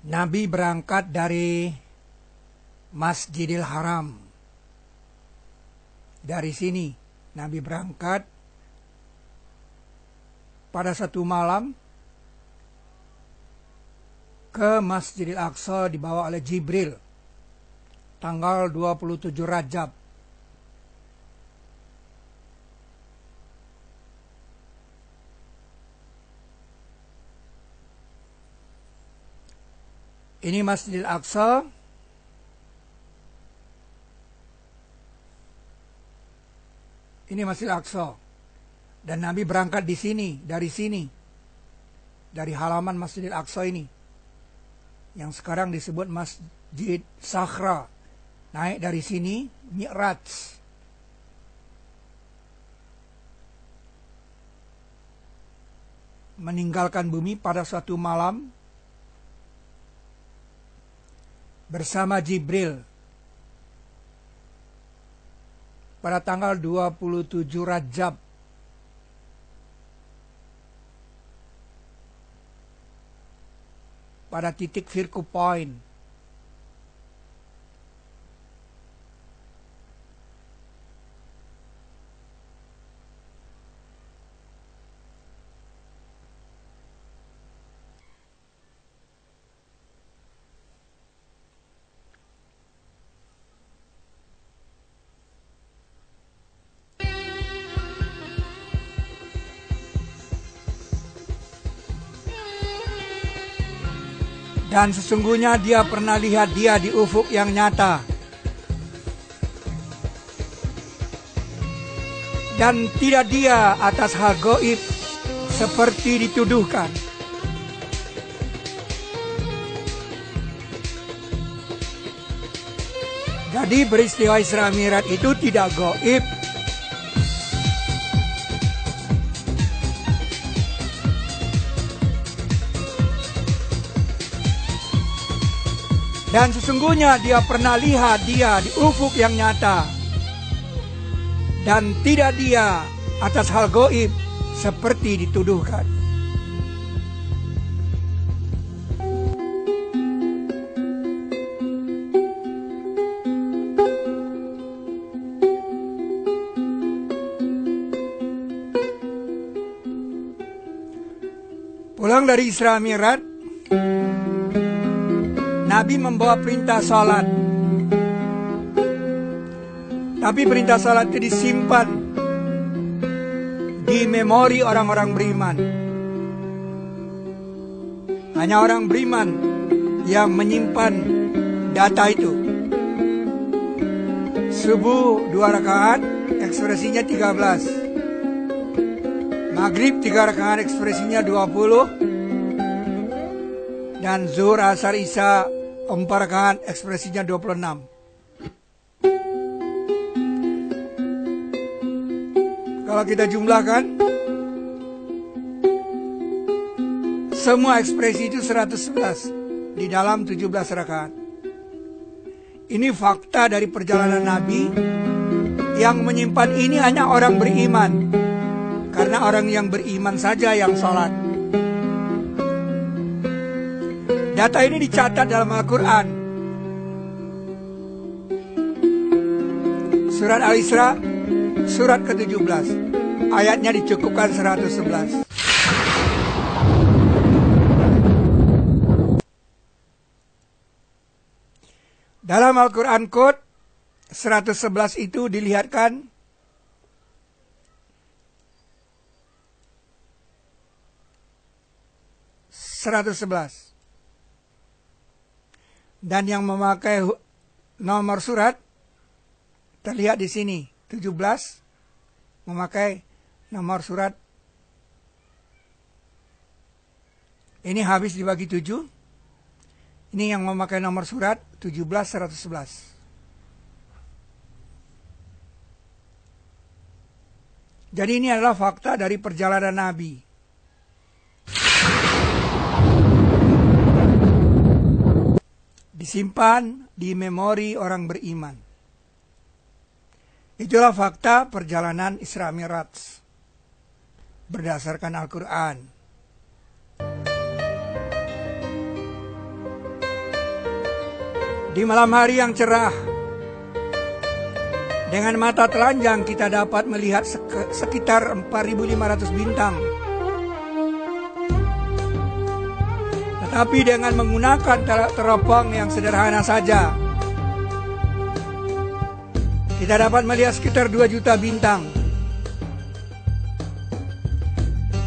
Nabi berangkat dari Masjidil Haram. Dari sini Nabi berangkat pada satu malam ke Masjidil Aqsa dibawa oleh Jibril tanggal 27 Rajab. Ini Masjidil Aqsa. Ini Masjidil Aqsa. Dan Nabi berangkat di sini, dari halaman Masjidil Aqsa ini, yang sekarang disebut Masjid Sakhra. Naik dari sini, Mi'raj. Meninggalkan bumi pada suatu malam bersama Jibril pada tanggal 27 Rajab pada titik Firku Point. Dan sesungguhnya dia pernah lihat dia di ufuk yang nyata. Dan tidak dia atas hal gaib seperti dituduhkan. Jadi peristiwa Isra Mi'raj itu tidak gaib. Dan sesungguhnya dia pernah lihat dia di ufuk yang nyata. Dan tidak dia atas hal gaib seperti dituduhkan. Pulang dari Isra Mi'raj, Nabi membawa perintah salat. Tapi perintah salat itu disimpan di memori orang-orang beriman. Hanya orang beriman yang menyimpan data itu. Subuh 2 rakaat, ekspresinya 13. Maghrib 3 rakaat, ekspresinya 20. Dan zuhur, asar, isya 4 rakaat, ekspresinya 26. Kalau kita jumlahkan, semua ekspresi itu 111 di dalam 17 rakaat. Ini fakta dari perjalanan Nabi. Yang menyimpan ini hanya orang beriman. Karena orang yang beriman saja yang sholat. Data ini dicatat dalam Al-Quran. Surat Al-Isra, surat ke-17. Ayatnya dicukupkan 111. Dalam Al-Quran Code 111 itu dilihatkan (111). Dan yang memakai nomor surat terlihat di sini 17 memakai nomor surat. Ini habis dibagi 7. Ini yang memakai nomor surat 17 111. Jadi ini adalah fakta dari perjalanan Nabi. Disimpan di memori orang beriman. Itulah fakta perjalanan Isra Mi'raj berdasarkan Al-Quran. Di malam hari yang cerah, dengan mata telanjang kita dapat melihat sekitar 4.500 bintang. Tetapi dengan menggunakan teropong yang sederhana saja, kita dapat melihat sekitar 2 juta bintang.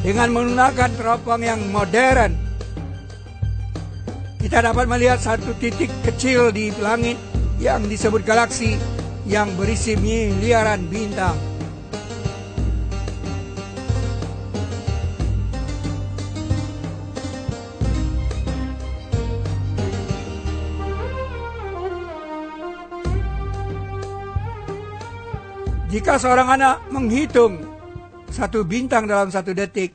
Dengan menggunakan teropong yang modern, kita dapat melihat satu titik kecil di langit yang disebut galaksi yang berisi miliaran bintang. Jika seorang anak menghitung satu bintang dalam 1 detik,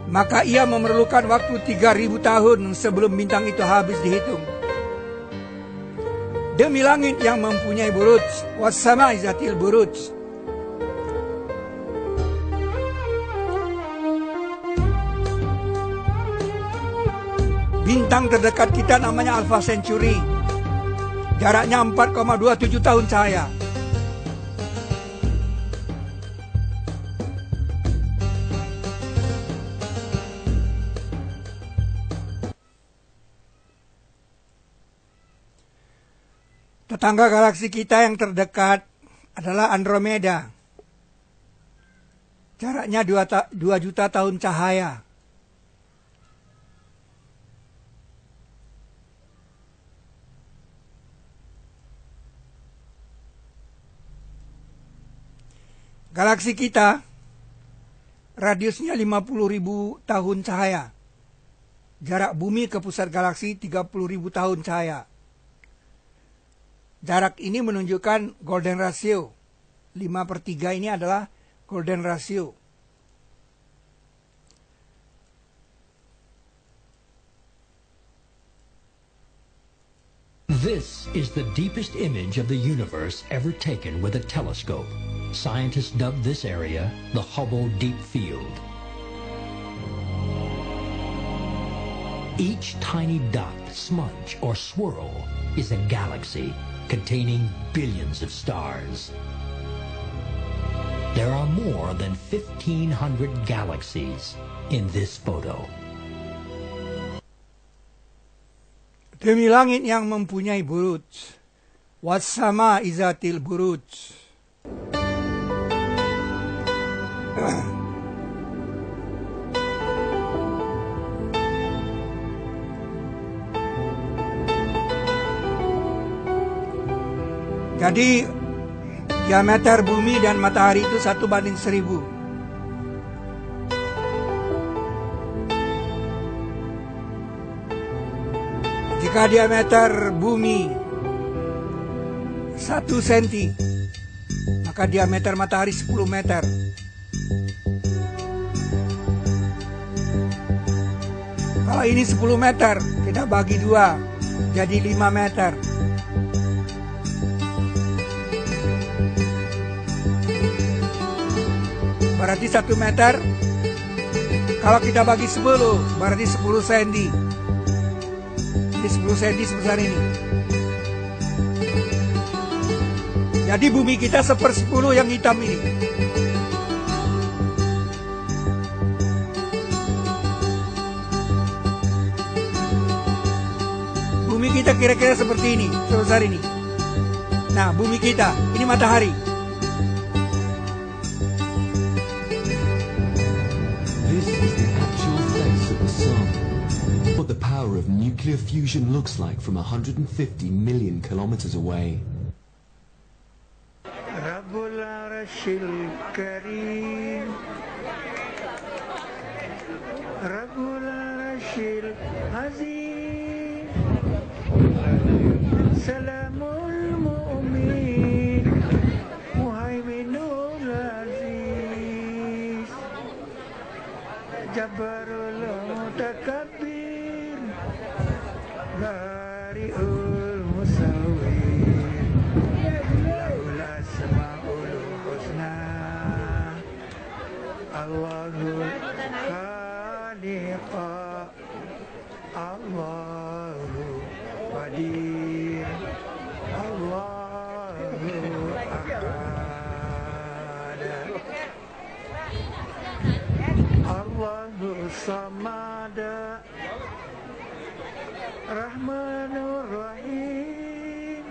maka ia memerlukan waktu 3.000 tahun sebelum bintang itu habis dihitung. Demi langit yang mempunyai buruj, was-sama'i zatil buruj. Bintang terdekat kita namanya Alpha Centauri. Jaraknya 4,27 tahun cahaya. Tetangga galaksi kita yang terdekat adalah Andromeda. Jaraknya 2 juta tahun cahaya. Galaksi kita radiusnya 50.000 tahun cahaya. Jarak bumi ke pusat galaksi 30.000 tahun cahaya. Jarak ini menunjukkan golden ratio. 5/3 ini adalah golden ratio. This is the deepest image of the universe ever taken with a telescope. Scientists dubbed this area the Hubble Deep Field. Each tiny dot, smudge, or swirl is a galaxy containing billions of stars. There are more than 1,500 galaxies in this photo. Demi langit yang mempunyai buruj, was-sama'i zatil buruj. Jadi diameter bumi dan matahari itu 1:1000. Jika diameter bumi 1 cm, maka diameter matahari 10 meter. Kalau ini 10 meter, kita bagi 2, jadi 5 meter. Berarti 1 meter, kalau kita bagi 10, berarti 10 cm. Jadi 10 cm sebesar ini. Jadi bumi kita 1/10 yang hitam ini. Bumi kita kira-kira seperti ini, sebesar ini. Nah, bumi kita, ini matahari. What the power of nuclear fusion looks like from 150 million kilometers away. Rabbul Arshil Karim, Rabbul Arshil Azim, Salamul Mu'min, Muhaiminul Aziz, Jabbarul Mutakabbir, Bari'ul Musawwir, Lahul Asma'ul Husna, Allahul Khaliqa, Allahu Qadir. Allahu Samad, Rahmanur Rahim,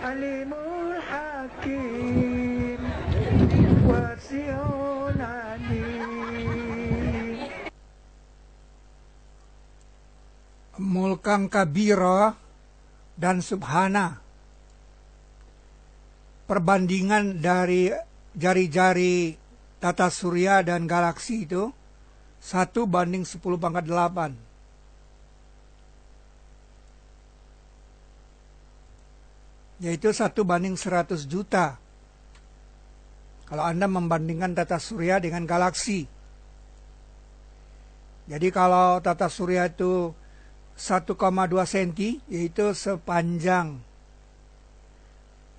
Alimul Hakim, Wasi'un Alim. Mulkan kabira dan subhana. Perbandingan dari jari-jari tata surya dan galaksi itu 1:10⁸. Yaitu 1:100 juta. Kalau Anda membandingkan tata surya dengan galaksi. Jadi kalau tata surya itu 1,2 cm, yaitu sepanjang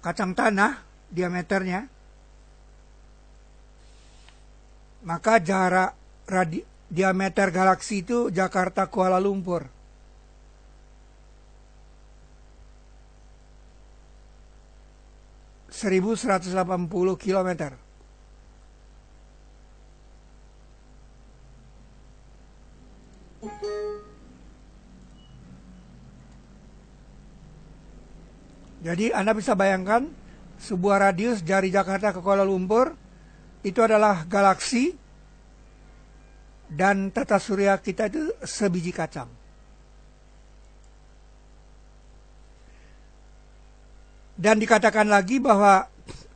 kacang tanah diameternya, maka jarak diameter galaksi itu Jakarta Kuala Lumpur. (1.180 kilometer). Jadi Anda bisa bayangkan sebuah radius dari Jakarta ke Kuala Lumpur itu adalah galaksi, dan tata surya kita itu sebiji kacang. Dan dikatakan lagi bahwa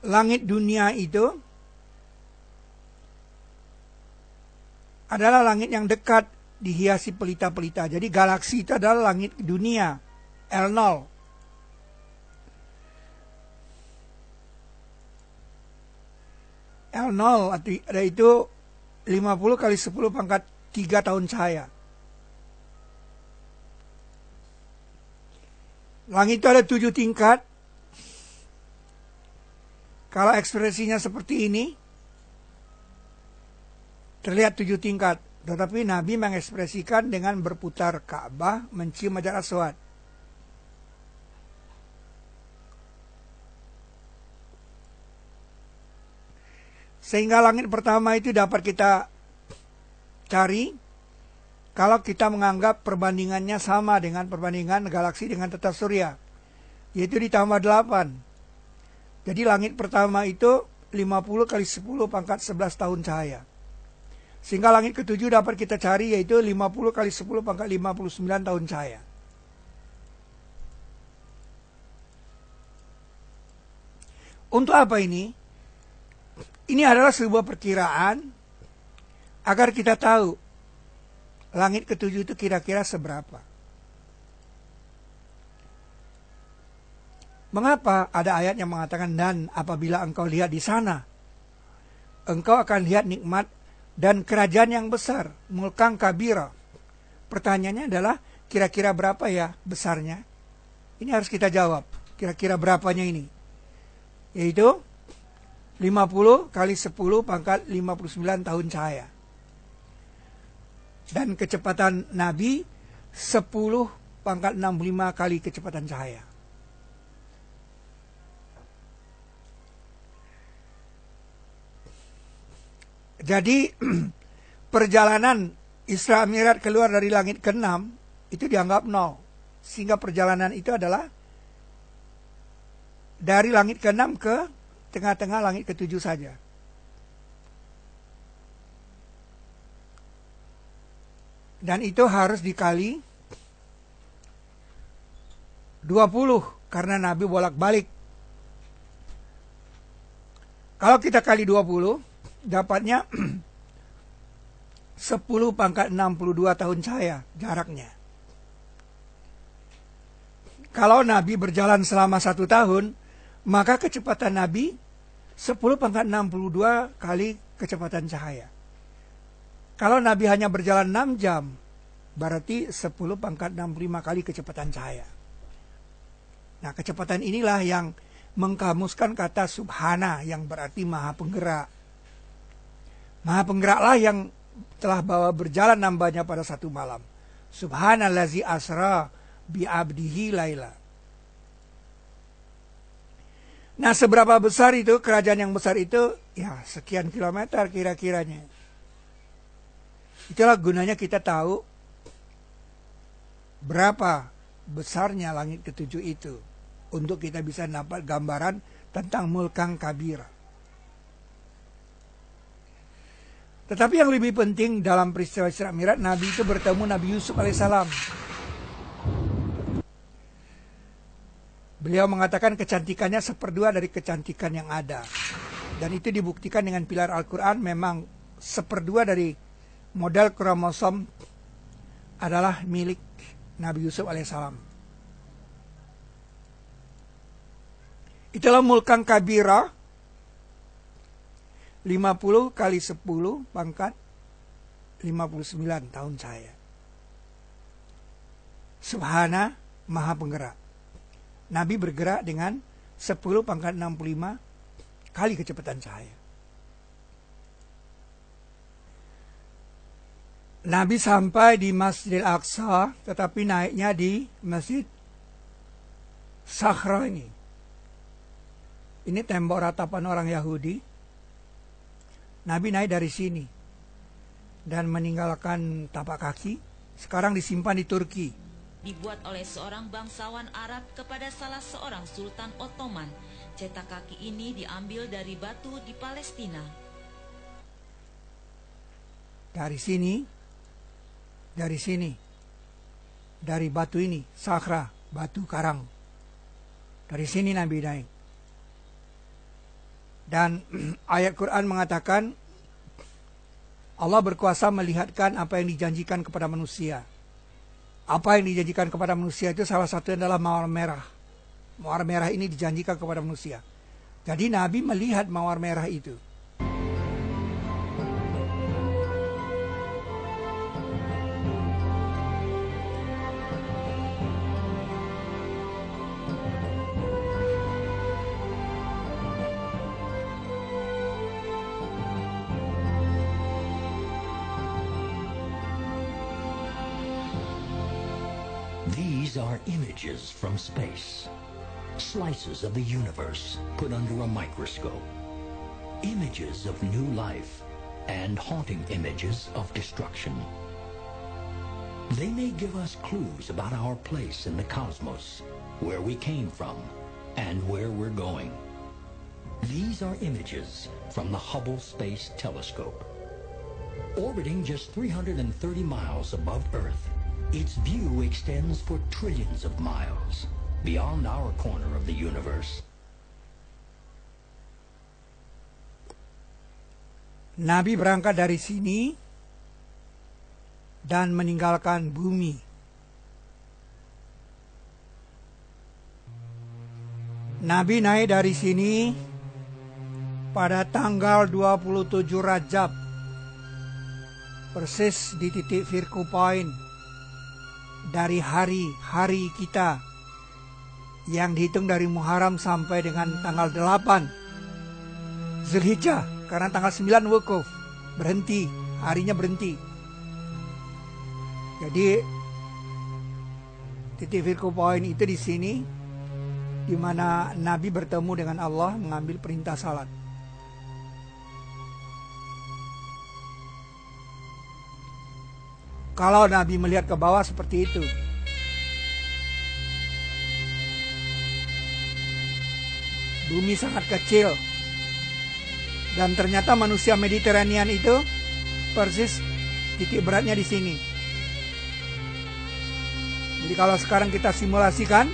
langit dunia itu adalah langit yang dekat dihiasi pelita-pelita. Jadi galaksi itu adalah langit dunia, L0. L0 ada itu 50 kali 10 pangkat 3 tahun cahaya. Langit itu ada 7 tingkat. Kalau ekspresinya seperti ini, terlihat 7 tingkat. Tetapi Nabi mengekspresikan dengan berputar Ka'bah, mencium Hajar Aswad. Sehingga langit pertama itu dapat kita cari kalau kita menganggap perbandingannya sama dengan perbandingan galaksi dengan tata surya, yaitu ditambah 8. Jadi langit pertama itu 50 kali 10 pangkat 11 tahun cahaya. Sehingga langit ketujuh dapat kita cari, yaitu 50 kali 10 pangkat 59 tahun cahaya. Untuk apa ini? Ini adalah sebuah perkiraan agar kita tahu langit ketujuh itu kira-kira seberapa. Mengapa ada ayat yang mengatakan, dan apabila engkau lihat di sana, engkau akan lihat nikmat dan kerajaan yang besar, mulkan kabira. Pertanyaannya adalah, kira-kira berapa ya besarnya? Ini harus kita jawab, kira-kira berapanya ini? Yaitu 50 kali 10 pangkat 59 tahun cahaya. Dan kecepatan Nabi 10 pangkat 65 kali kecepatan cahaya. Jadi perjalanan Isra Mi'raj keluar dari langit ke-6 itu dianggap 0. Sehingga perjalanan itu adalah dari langit ke-6 ke tengah-tengah langit ke-7 saja. Dan itu harus dikali 20 karena Nabi bolak-balik. Kalau kita kali 20, dapatnya 10 pangkat 62 tahun cahaya jaraknya. Kalau Nabi berjalan selama 1 tahun, maka kecepatan Nabi 10 pangkat 62 kali kecepatan cahaya. Kalau Nabi hanya berjalan 6 jam, berarti 10 pangkat 65 kali kecepatan cahaya. Nah, kecepatan inilah yang mengkamuskan kata subhana, yang berarti maha penggerak. Maha penggeraklah yang telah bawa berjalan hambanya pada satu malam. Subhanallazi asra bi abdihi laila. Nah, seberapa besar itu kerajaan yang besar itu? Ya, sekian kilometer kira-kiranya. Itulah gunanya kita tahu berapa besarnya langit ketujuh itu, untuk kita bisa dapat gambaran tentang mulkang kabir. Tetapi yang lebih penting dalam peristiwa Isra Mi'raj, Nabi itu bertemu Nabi Yusuf alaihissalam. Beliau mengatakan kecantikannya seperdua dari kecantikan yang ada. Dan itu dibuktikan dengan pilar Al-Quran, memang seperdua dari model kromosom adalah milik Nabi Yusuf alaihissalam. Itulah mulkang kabira, 50 kali 10 pangkat 59 tahun saya. Subhana Maha Penggerak. Nabi bergerak dengan 10 pangkat 65 kali kecepatan cahaya. Nabi sampai di Masjidil Aqsa, tetapi naiknya di Masjid Sakhra ini. Ini tembok ratapan orang Yahudi. Nabi naik dari sini dan meninggalkan tapak kaki. Sekarang disimpan di Turki. Dibuat oleh seorang bangsawan Arab kepada salah seorang Sultan Ottoman. Cetak kaki ini diambil dari batu di Palestina. Dari sini, dari batu ini, Sakhra, batu karang. Dari sini Nabi naik. Dan ayat Quran mengatakan Allah berkuasa melihatkan apa yang dijanjikan kepada manusia. Apa yang dijanjikan kepada manusia itu salah satunya adalah mawar merah. Mawar merah ini dijanjikan kepada manusia. Jadi Nabi melihat mawar merah itu. These are images from space, slices of the universe put under a microscope, images of new life, and haunting images of destruction. They may give us clues about our place in the cosmos, where we came from, and where we're going. These are images from the Hubble Space Telescope. Orbiting just 330 miles above Earth, its view extends for trillions of miles beyond our corner of the universe. Nabi berangkat dari sini dan meninggalkan bumi. Nabi naik dari sini pada tanggal 27 Rajab, persis di titik Firku Point dari hari-hari kita yang dihitung dari Muharram sampai dengan tanggal 8 Zulhijjah, karena tanggal 9 wukuf, berhenti, harinya berhenti. Jadi titik Firku Point itu di sini, di mana Nabi bertemu dengan Allah mengambil perintah salat. Kalau Nabi melihat ke bawah seperti itu, bumi sangat kecil, dan ternyata manusia Mediterranean itu persis titik beratnya di sini. Jadi kalau sekarang kita simulasikan,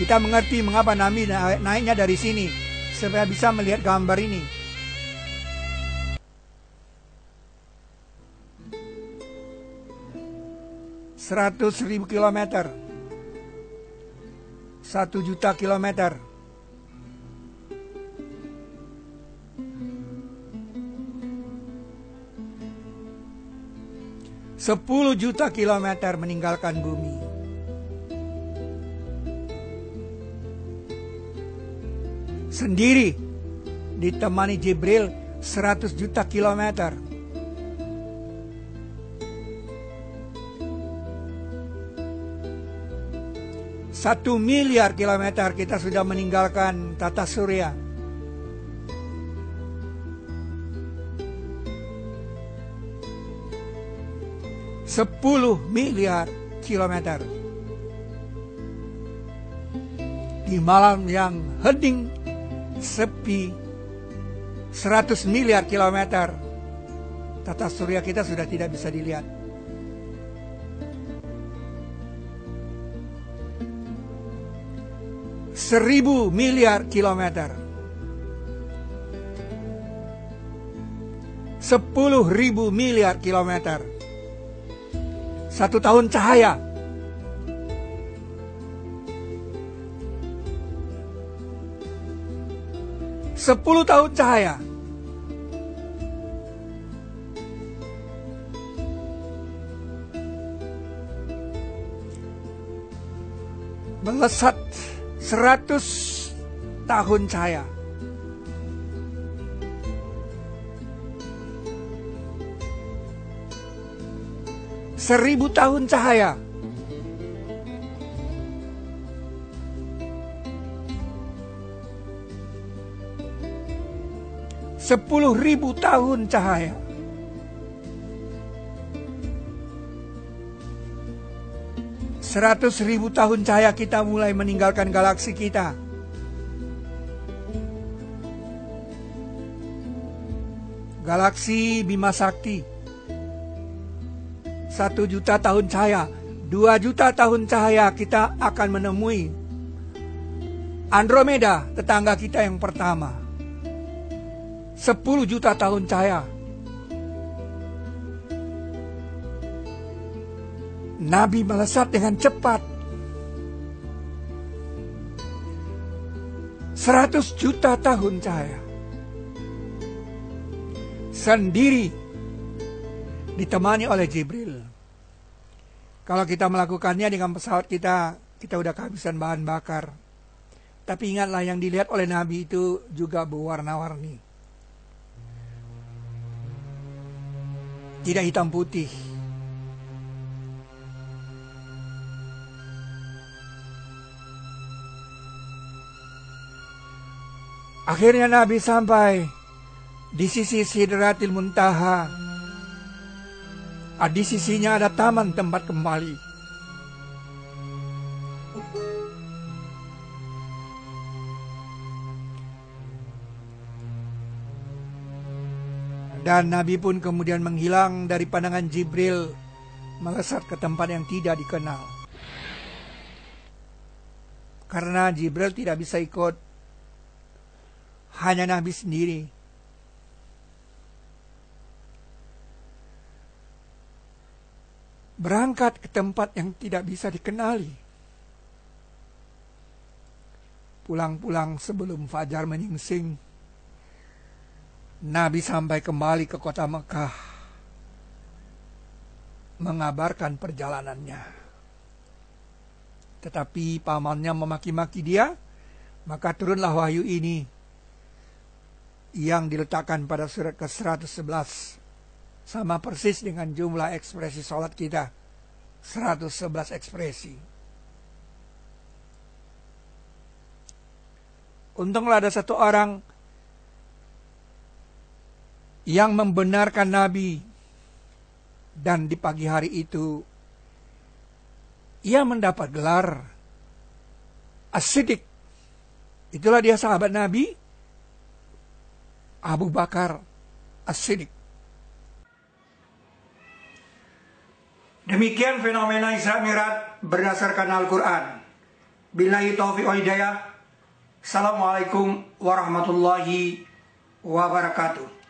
kita mengerti mengapa Nabi naiknya dari sini, supaya bisa melihat gambar ini. Ribu kilometer, 1.000.000 kilometer. Sepuluh juta kilometer meninggalkan bumi. Sendiri, ditemani Jibril 100 juta kilometer. 1 miliar kilometer kita sudah meninggalkan tata surya. Sepuluh miliar kilometer. Di malam yang hening, sepi, 100 miliar kilometer, tata surya kita sudah tidak bisa dilihat. Seribu miliar kilometer. 10.000 miliar kilometer. 1 tahun cahaya. Sepuluh tahun cahaya. Melesat 100 tahun cahaya. Seribu tahun cahaya. Sepuluh ribu tahun cahaya. Seratus ribu tahun cahaya kita mulai meninggalkan galaksi kita. Galaksi Bima Sakti. 1 juta tahun cahaya, 2 juta tahun cahaya kita akan menemui Andromeda, tetangga kita yang pertama. 10 juta tahun cahaya. Nabi melesat dengan cepat. 100 juta tahun cahaya. Sendiri, ditemani oleh Jibril. Kalau kita melakukannya dengan pesawat kita udah kehabisan bahan bakar. Tapi ingatlah, yang dilihat oleh Nabi itu juga berwarna-warni. Tidak hitam putih. Akhirnya Nabi sampai di sisi Sidratil Muntaha. Di sisinya ada taman tempat kembali. Dan Nabi pun kemudian menghilang dari pandangan Jibril, melesat ke tempat yang tidak dikenal. Karena Jibril tidak bisa ikut, hanya Nabi sendiri. Berangkat ke tempat yang tidak bisa dikenali. Pulang-pulang sebelum fajar menyingsing, Nabi sampai kembali ke kota Mekah, mengabarkan perjalanannya. Tetapi pamannya memaki-maki dia, maka turunlah wahyu ini yang diletakkan pada surat ke-111. Sama persis dengan jumlah ekspresi sholat kita, 111 ekspresi. Untunglah ada satu orang yang membenarkan Nabi, dan di pagi hari itu ia mendapat gelar As-Siddiq. Itulah dia sahabat Nabi, Abu Bakar As-Siddiq. Demikian fenomena Isra Mi'raj berdasarkan Al-Quran. Billahi taufiq wal hidayah. Assalamualaikum warahmatullahi wabarakatuh.